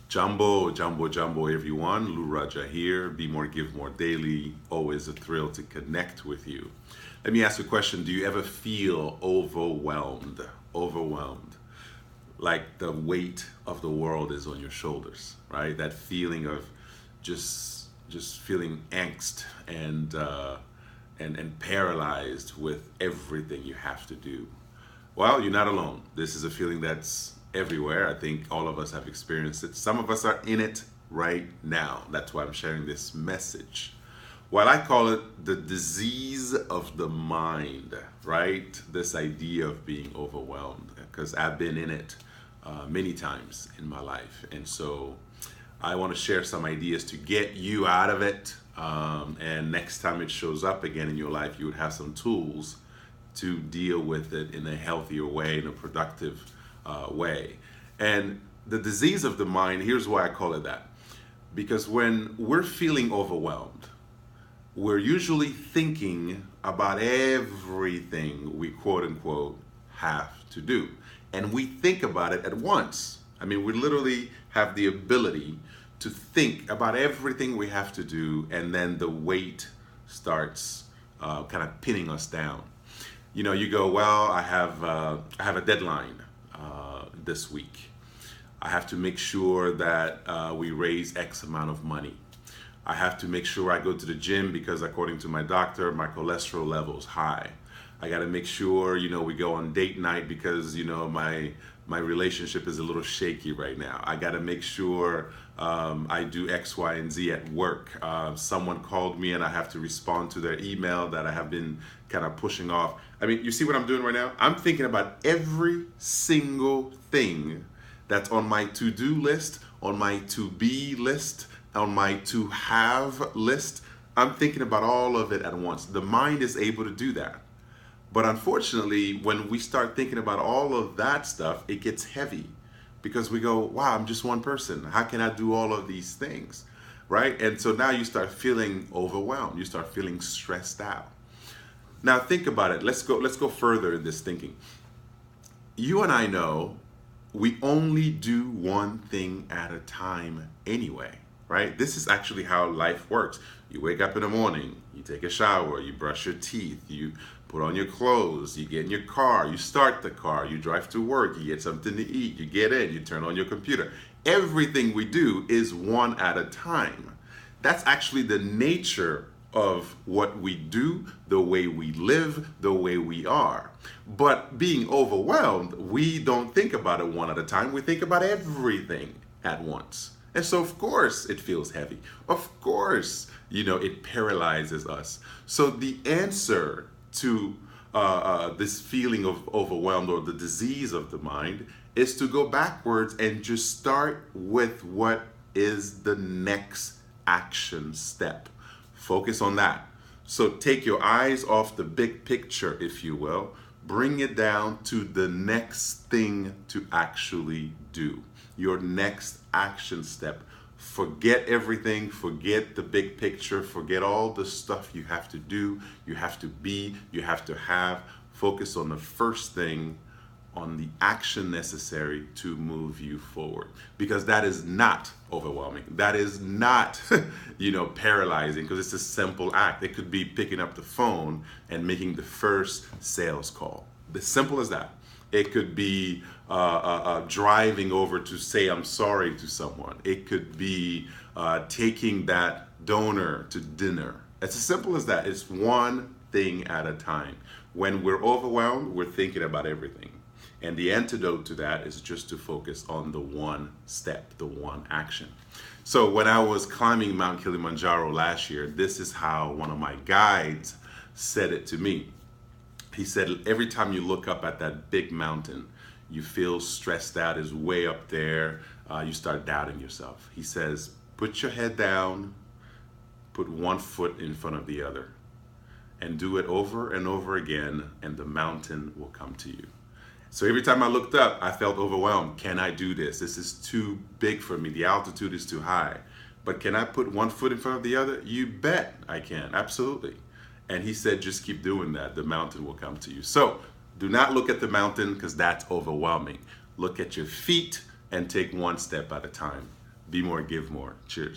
Jumbo, everyone. Radja here. Be more, give more daily. Always a thrill to connect with you. Let me ask you a question. Do you ever feel overwhelmed? Overwhelmed. Like the weight of the world is on your shoulders, right? That feeling of just feeling angst and paralyzed with everything you have to do. Well, you're not alone. This is a feeling that's everywhere. I think all of us have experienced it. Some of us are in it right now. That's why I'm sharing this message. Well, I call it the disease of the mind, right? This idea of being overwhelmed, because I've been in it many times in my life. And so I want to share some ideas to get you out of it. And next time it shows up again in your life, you would have some tools to deal with it in a healthier way, in a productive way. And the disease of the mind, here's why I call it that. Because when we're feeling overwhelmed, we're usually thinking about everything we quote unquote have to do. And we think about it at once. I mean, we literally have the ability to think about everything we have to do, and then the weight starts kind of pinning us down. You know, you go, well, I have a deadline this week. I have to make sure that we raise X amount of money. I have to make sure I go to the gym because according to my doctor, my cholesterol level is high. I got to make sure, we go on date night because, my relationship is a little shaky right now. I got to make sure I do X, Y, and Z at work. Someone called me and I have to respond to their email that I have been kind of pushing off. I mean, you see what I'm doing right now? I'm thinking about every single thing that's on my to-do list, on my to-be list, on my to-have list. I'm thinking about all of it at once. The mind is able to do that. But unfortunately, when we start thinking about all of that stuff, it gets heavy because we go, wow, I'm just one person. How can I do all of these things? Right? And so now you start feeling overwhelmed. You start feeling stressed out. Now think about it. Let's go further in this thinking. You and I know we only do one thing at a time anyway, right? This is actually how life works. You wake up in the morning, you take a shower, you brush your teeth, you put on your clothes, you get in your car, you start the car, you drive to work, you get something to eat, you get in, you turn on your computer. Everything we do is one at a time. That's actually the nature of what we do, the way we live, the way we are. But being overwhelmed, we don't think about it one at a time. We think about everything at once. And so, of course, it feels heavy. Of course, it paralyzes us. So the answer to this feeling of overwhelmed or the disease of the mind is to go backwards and just start with what is the next action step. Focus on that. So take your eyes off the big picture, if you will. Bring it down to the next thing to actually do. Your next action step. Forget everything, forget the big picture, forget all the stuff you have to do, you have to be, you have to have. Focus on the first thing, on the action necessary to move you forward. Because that is not overwhelming. That is not, paralyzing, because it's a simple act. It could be picking up the phone and making the first sales call. As simple as that. It could be driving over to say I'm sorry to someone. It could be taking that donor to dinner. It's as simple as that. It's one thing at a time. When we're overwhelmed, we're thinking about everything. And the antidote to that is just to focus on the one step, the one action. So when I was climbing Mount Kilimanjaro last year, this is how one of my guides said it to me. He said, every time you look up at that big mountain, you feel stressed out, is way up there, you start doubting yourself. He says, put your head down, put one foot in front of the other, and do it over and over again, and the mountain will come to you. So every time I looked up, I felt overwhelmed. Can I do this? This is too big for me. The altitude is too high. But can I put one foot in front of the other? You bet I can, absolutely. And he said, just keep doing that. The mountain will come to you. So do not look at the mountain because that's overwhelming. Look at your feet and take one step at a time. Be more, give more. Cheers.